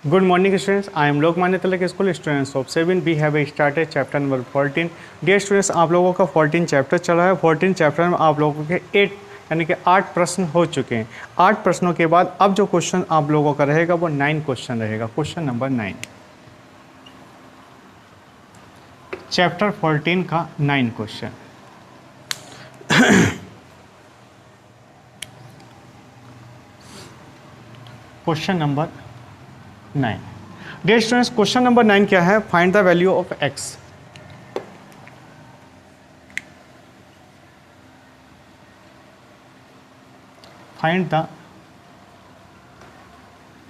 Good morning students, I am Lokmanya Tilak School students of 7. We have started chapter number 14. Dear students, आप लोगों का 14 chapter चला है। 14 chapter में आप लोगों के 8 यानी कि 8 प्रश्न हो चुके हैं। 8 प्रश्नों के बाद अब जो क्वेश्चन आप लोगों का रहेगा वो 9 क्वेश्चन रहेगा। क्वेश्चन नंबर 9, चैप्टर 14 का 9 question. Question number 9। Dear students, question number 9 क्या है? Find the value of x। Find the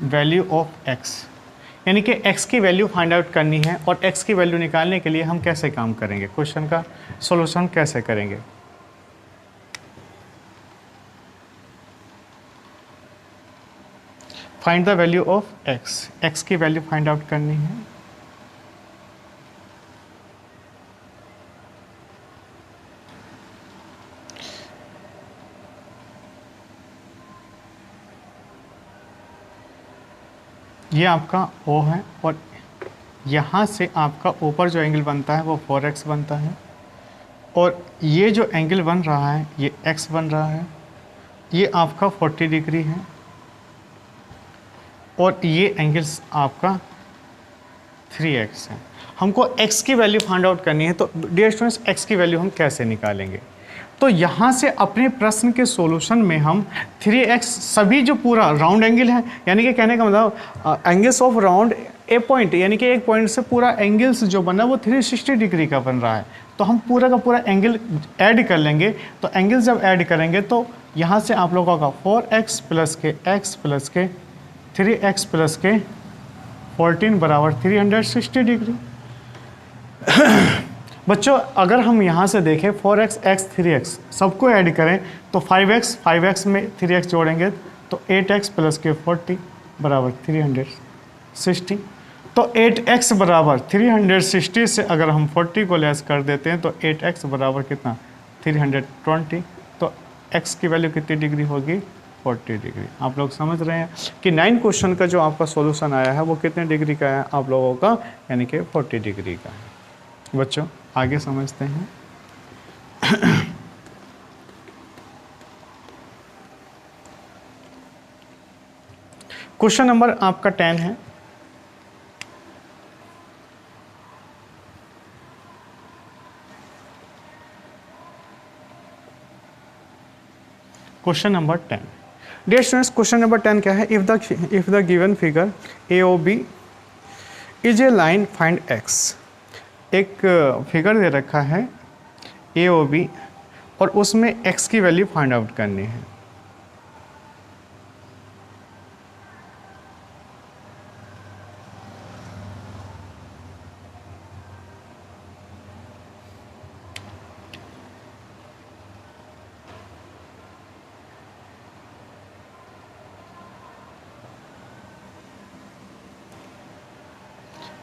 value of x, यानी कि x की वैल्यू फाइंड आउट करनी है। और x की वैल्यू निकालने के लिए हम कैसे काम करेंगे, क्वेश्चन का सॉल्यूशन कैसे करेंगे? Find the value of x, x की वैल्यू फाइंड आउट करनी है। ये आपका O है और यहाँ से आपका ऊपर जो एंगल बनता है वो 4x बनता है। और ये जो एंगल बन रहा है ये x बन रहा है, ये आपका 40 डिग्री है। और ये एंगल्स आपका 3x है। हमको x की वैल्यू फाइंड आउट करनी है। तो डियर स्टूडेंट्स, x की वैल्यू हम कैसे निकालेंगे? तो यहाँ से अपने प्रश्न के सॉल्यूशन में हम 3x सभी जो पूरा राउंड एंगल है, यानी कि कहने का मतलब angles of round A point, यानी कि एक पॉइंट से पूरा एंगल्स जो बना वो 360 डिग्री का बन रहा है। तो हम पूरा का पूरा एंगल ऐड कर लेंगे। तो एंगल जब ऐड करेंगे तो यहाँ से आप लोगों का 4x प्लस के x प्लस के 3x प्लस के 14 बराबर 360 डिग्री। बच्चों, अगर हम यहाँ से देखें 4x, x, 3x सबको ऐड करें तो 5x में 3x जोड़ेंगे तो 8x प्लस के 40 बराबर 360। तो 8x बराबर 360 से अगर हम 40 को लेस कर देते हैं तो 8x बराबर कितना? 320। तो x की वैल्यू कितनी डिग्री होगी? 40 डिग्री। आप लोग समझ रहे हैं कि 9 क्वेश्चन का जो आपका सॉल्यूशन आया है वो कितने डिग्री का है आप लोगों का? यानी कि 40 डिग्री का है। बच्चों, आगे समझते हैं। क्वेश्चन नंबर आपका 10 है। Question number 10। Dear students, question number 10 क्या है? If the given figure AOB is a line, find x। एक फिगर दे रखा है AOB और उसमें x की वैल्यू फाइंड आउट करनी है।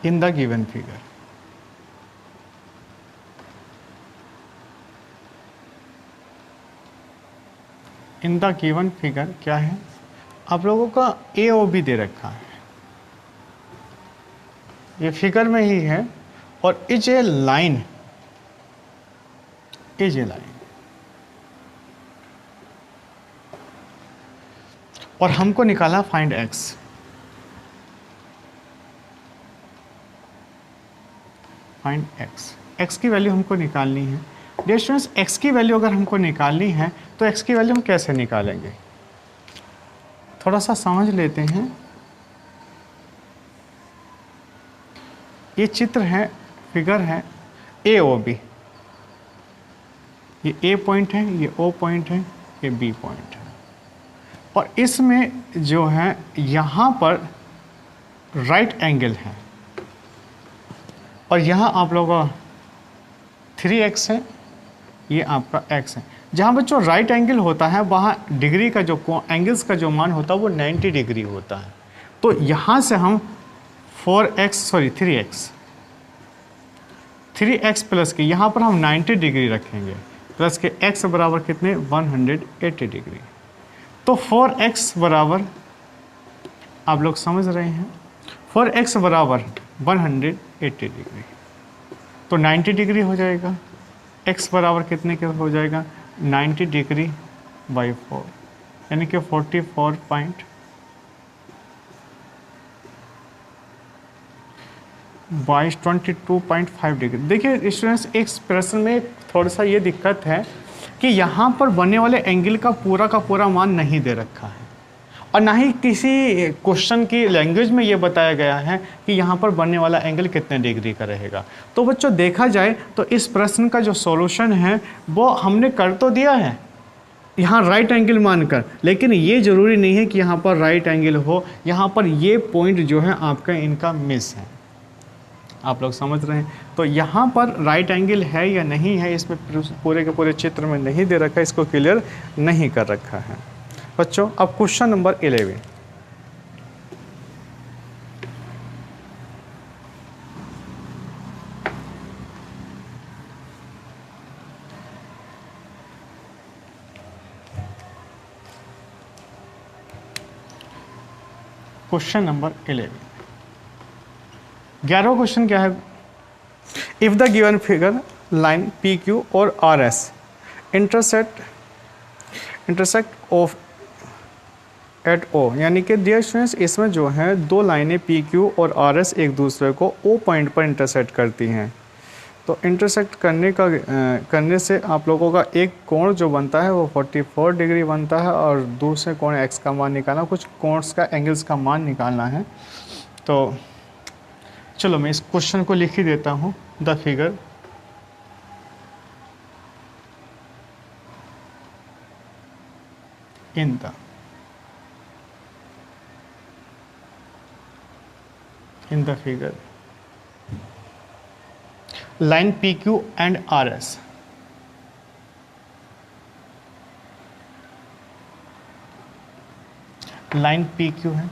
In the given figure, in the given figure क्या है? आप लोगों का AOB दे रखा है, ये फिगर में ही है। और is a line, is a line, और हमको निकाला फाइंड x। फाइंड x की वैल्यू हमको निकालनी है। डियर स्टूडेंट्स, x की वैल्यू अगर हमको निकालनी है तो x की वैल्यू हम कैसे निकालेंगे? थोड़ा सा समझ लेते हैं। ये चित्र है, फिगर है AOB। ये A पॉइंट है, ये O पॉइंट है, ये B पॉइंट है। और इसमें जो है यहाँ पर राइट एंगल है और यहाँ आप लोगों का 3x है, ये आपका x है। जहाँ बच्चों राइट एंगल होता है वहाँ डिग्री का जो एंगल्स का जो मान होता है वो 90 डिग्री होता है। तो यहाँ से हम 3x प्लस के यहाँ पर हम 90 डिग्री रखेंगे, प्लस के x बराबर कितने? 180 डिग्री। तो 4x बराबर, आप लोग समझ रहे हैं, फॉर x बराबर 180 डिग्री, तो 90 डिग्री हो जाएगा। x बराबर कितने के हो जाएगा, 90 डिग्री बाई 4, यानी कि 22.5 डिग्री। देखिए स्टूडेंट्स, एक प्रश्न में थोड़ा सा ये दिक्कत है कि यहाँ पर बनने वाले एंगल का पूरा मान नहीं दे रखा है, और ना ही किसी क्वेश्चन की लैंग्वेज में ये बताया गया है कि यहाँ पर बनने वाला एंगल कितने डिग्री का रहेगा। तो बच्चों देखा जाए तो इस प्रश्न का जो सॉल्यूशन है वो हमने कर तो दिया है यहाँ राइट एंगल मानकर, लेकिन ये ज़रूरी नहीं है कि यहाँ पर राइट एंगल हो। यहाँ पर ये पॉइंट जो है आपका इनका मिस है, आप लोग समझ रहे हैं। तो यहाँ पर राइट एंगल है या नहीं है, इसमें पूरे के पूरे चित्र में नहीं दे रखा है, इसको क्लियर नहीं कर रखा है बच्चों। अब क्वेश्चन नंबर 11, क्वेश्चन नंबर 11, 11वां क्वेश्चन क्या है, if the given figure line P Q और R S intersect of at O, यानी कि डियर स्टूडेंट्स इसमें जो है दो लाइनें पी क्यू और आर एस एक दूसरे को ओ पॉइंट पर इंटरसेक्ट करती हैं। तो इंटरसेक्ट करने से आप लोगों का एक कोण जो बनता है वो 44 डिग्री बनता है, और दूसरे कोण एक्स का मान निकालना, कुछ कोणस का एंगल्स का मान निकालना है। तो चलो मैं इस क्वेश्चन को लिख ही देता हूँ। The figure in the figure line PQ and RS line PQ है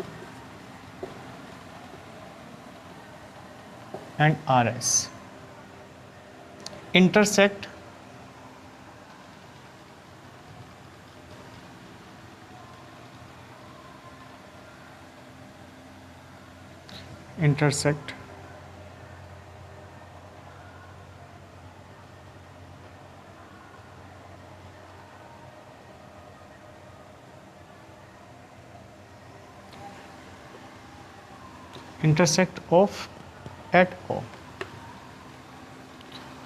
and RS intersect of at O,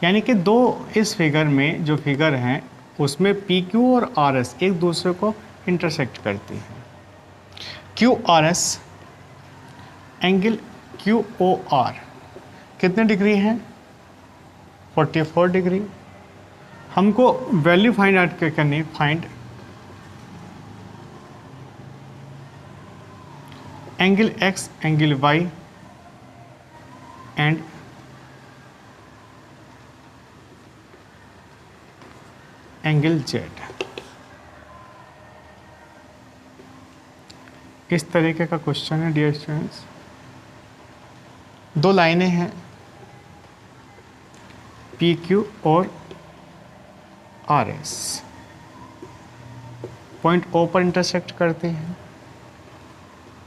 यानी कि दो इस फिगर में जो फिगर हैं उसमें पी क्यू और आर एस एक दूसरे को इंटरसेक्ट करती हैं। Q R S angle Q O R कितने डिग्री है, 44 डिग्री। हमको वैल्यू फाइंड आउट करनी, find angle x, angle y and angle z. इस तरीके का क्वेश्चन है डियर स्टूडेंट्स। दो लाइनें हैं पी क्यू और आर एस, पॉइंट ओ पर इंटरसेक्ट करते हैं।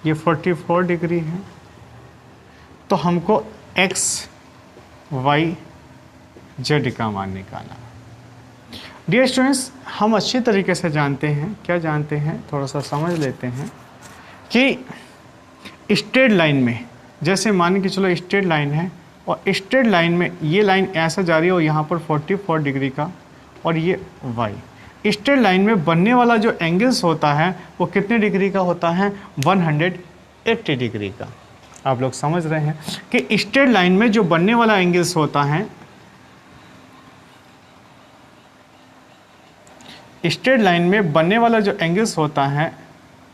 ये 44 डिग्री है। तो हमको एक्स वाई जेड का मान निकालना। डियर स्टूडेंट्स, हम अच्छी तरीके से जानते हैं, क्या जानते हैं, थोड़ा सा समझ लेते हैं कि स्ट्रेट लाइन में, जैसे मान के चलो स्ट्रेट लाइन है और स्ट्रेट लाइन में ये लाइन ऐसा जा रही है और यहाँ पर 44 डिग्री का और ये वाई, स्ट्रेट लाइन में बनने वाला जो एंगल्स होता है वो कितने डिग्री का होता है, 180 डिग्री का। आप लोग समझ रहे हैं कि स्ट्रेट लाइन में जो बनने वाला एंगल्स होता है, स्ट्रेट लाइन में बनने वाला जो एंगल्स होता है,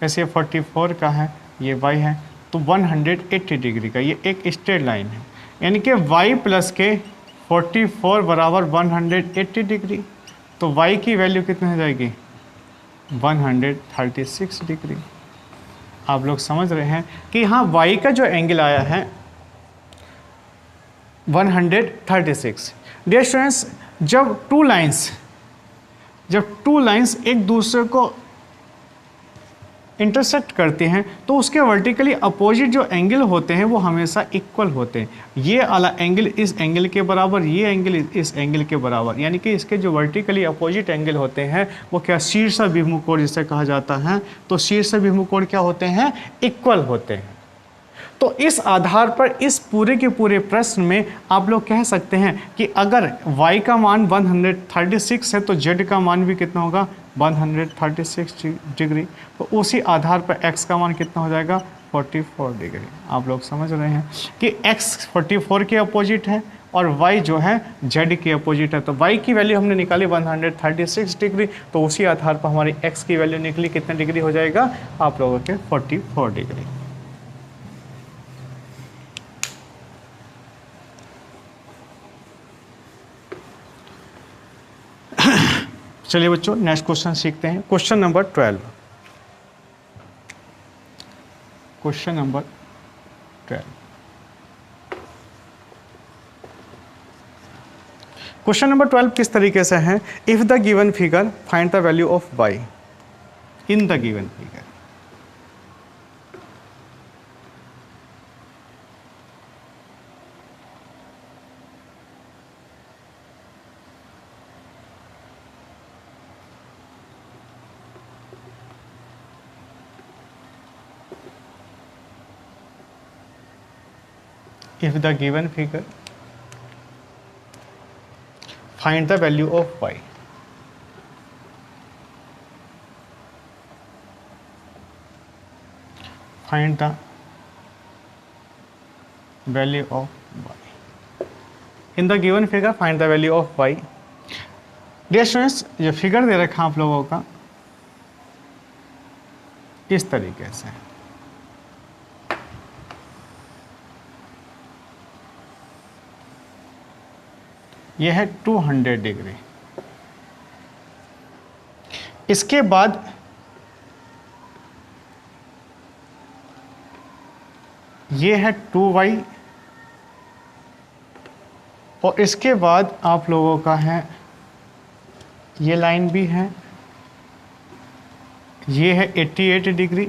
जैसे 44 का है, ये y है, तो 180 डिग्री का, ये एक स्ट्रेट लाइन है। यानी कि y प्लस के 44 बराबर 180 डिग्री। तो y की वैल्यू कितनी हो जाएगी, 136 डिग्री। आप लोग समझ रहे हैं कि यहाँ y का जो एंगल आया है 136। डियर स्टूडेंट्स, जब टू लाइंस एक दूसरे को इंटरसेक्ट करते हैं तो उसके वर्टिकली अपोजिट जो एंगल होते हैं वो हमेशा इक्वल होते हैं। ये वाला एंगल इस एंगल के बराबर, ये एंगल इस एंगल के बराबर, यानी कि इसके जो वर्टिकली अपोजिट एंगल होते हैं वो क्या शीर्षाभिमुख कोण जिसे कहा जाता है। तो शीर्षाभिमुख कोण क्या होते हैं, इक्वल होते हैं। तो इस आधार पर इस पूरे के पूरे प्रश्न में आप लोग कह सकते हैं कि अगर y का मान 136 है तो z का मान भी कितना होगा, 136 डिग्री। तो उसी आधार पर x का मान कितना हो जाएगा, 44 डिग्री। आप लोग समझ रहे हैं कि x 44 के अपोजिट है और y जो है z के अपोजिट है। तो y की वैल्यू हमने निकाली 136 डिग्री, तो उसी आधार पर हमारी x की वैल्यू निकली कितने डिग्री हो जाएगा आप लोगों के, 44 डिग्री। चलिए बच्चों नेक्स्ट क्वेश्चन सीखते हैं। Question number 12। Question number 12। Question number 12 किस तरीके से है, if the given figure find the value of y in the given figure. If the given figure find the value of y, find the value of y in the given figure, find the value of y। Dear students, ये figure दे रखा आप लोगों का इस तरीके से, ये है 200 डिग्री। इसके बाद ये है 2y और इसके बाद आप लोगों का है ये लाइन भी है, ये है 88 डिग्री।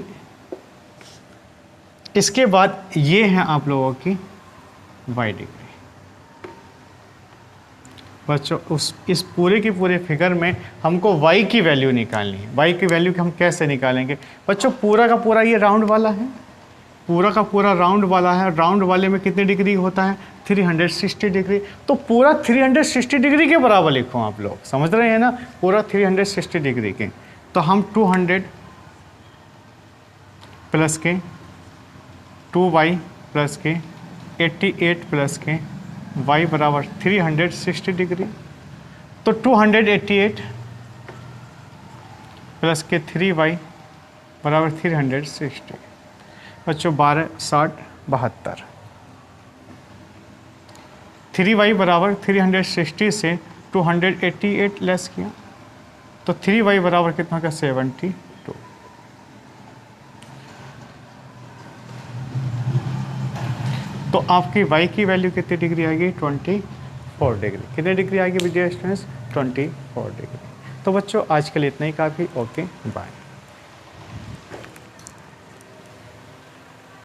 इसके बाद ये है आप लोगों की y डिग्री। बच्चों इस पूरे की पूरे फिगर में हमको y की वैल्यू निकालनी है। y की वैल्यू हम कैसे निकालेंगे बच्चों, पूरा का पूरा ये राउंड वाला है, पूरा का पूरा राउंड वाला है। राउंड वाले में कितने डिग्री होता है, 360 डिग्री। तो पूरा 360 डिग्री के बराबर लिखो, आप लोग समझ रहे हैं ना, पूरा 360 डिग्री के। तो हम 200 प्लस के 2y प्लस के 88 प्लस के y बराबर 360 डिग्री। तो 288 प्लस के 3y बराबर 360। बच्चों 12 60 72। 3y बराबर 360 से 288 लेस किया तो 3y बराबर कितना का 72। तो आपकी y की वैल्यू कितनी डिग्री आएगी, 24 डिग्री। कितने डिग्री आएगी विद्यार्थी स्टूडेंट्स, 24 डिग्री। तो बच्चों आज के लिए इतना ही काफ़ी। Okay bye.